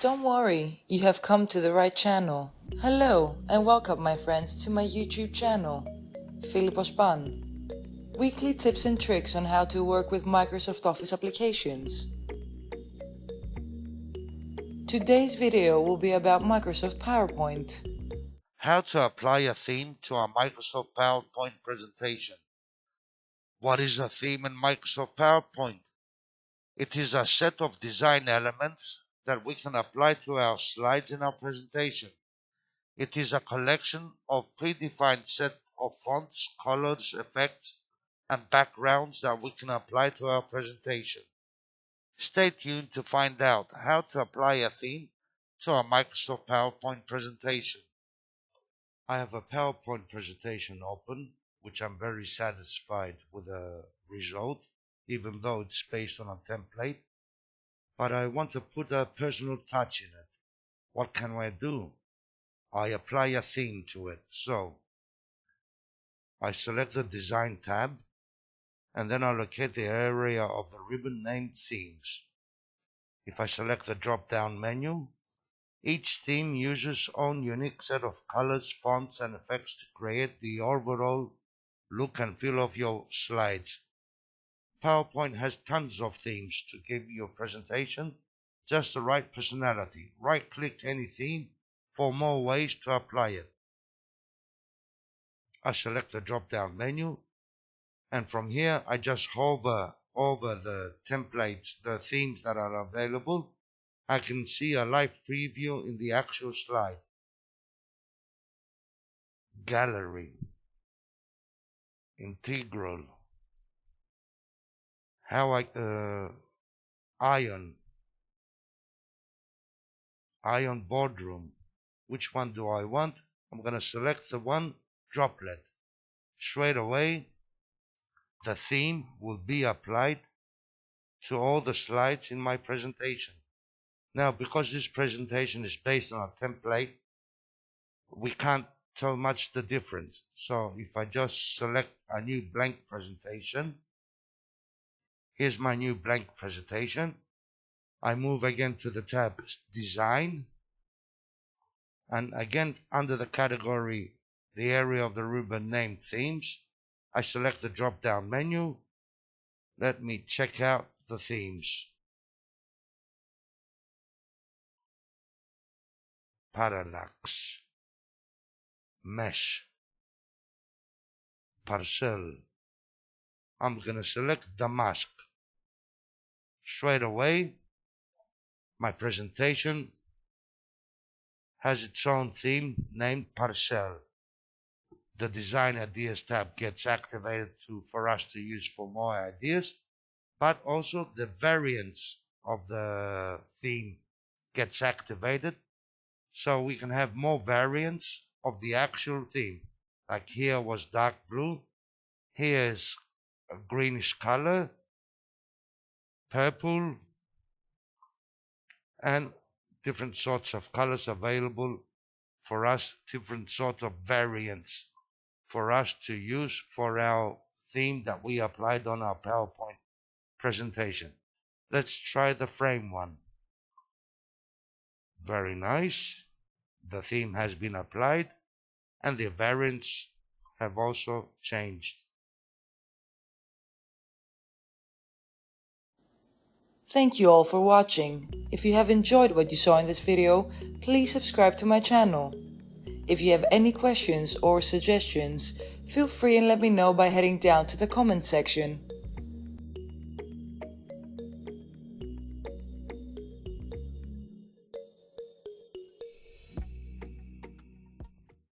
Don't worry, you have come to the right channel. Hello and welcome my friends to my YouTube channel, Philippospan. Weekly tips and tricks on how to work with Microsoft Office applications. Today's video will be about Microsoft PowerPoint. How to apply a theme to a Microsoft PowerPoint presentation. What is a theme in Microsoft PowerPoint? It is a set of design elements that we can apply to our slides in our presentation. It is a collection of predefined set of fonts, colors, effects, and backgrounds that we can apply to our presentation. Stay tuned to find out how to apply a theme to a Microsoft PowerPoint presentation. I have a PowerPoint presentation open, which I'm very satisfied with the result, even though it's based on a template. But I want to put a personal touch in it. What can I do? I apply a theme to it. So I select the Design tab, and then I locate the area of the ribbon named Themes. If I select the drop-down menu, each theme uses own unique set of colors, fonts, and effects to create the overall look and feel of your slides. PowerPoint has tons of themes to give your presentation just the right personality. Right-click any theme for more ways to apply it. I select the drop-down menu, and from here I just hover over the templates, the themes that are available. I can see a live preview in the actual slide. Gallery, Integral, Ion Boardroom. Which one do I want? I'm going to select the one, Droplet. Straight away, the theme will be applied to all the slides in my presentation. Now, because this presentation is based on a template, we can't tell much the difference. So if I just select a new blank presentation, here's my new blank presentation. I move again to the tab Design, and again under the category, the area of the ribbon named Themes, I select the drop-down menu. Let me check out the themes. Parallax, Mesh, Parcel. I'm going to select Damask. Straight away, my presentation has its own theme named Parcel. The Design Ideas tab gets activated for us to use for more ideas, but also the variants of the theme gets activated, so we can have more variants of the actual theme. Like here was dark blue, here is a greenish color, purple, and different sorts of colors available for us, different sort of variants for us to use for our theme that we applied on our PowerPoint presentation. Let's try the frame one. Very nice. The theme has been applied and the variants have also changed. Thank you all for watching. If you have enjoyed what you saw in this video, please subscribe to my channel. If you have any questions or suggestions, feel free and let me know by heading down to the comment section.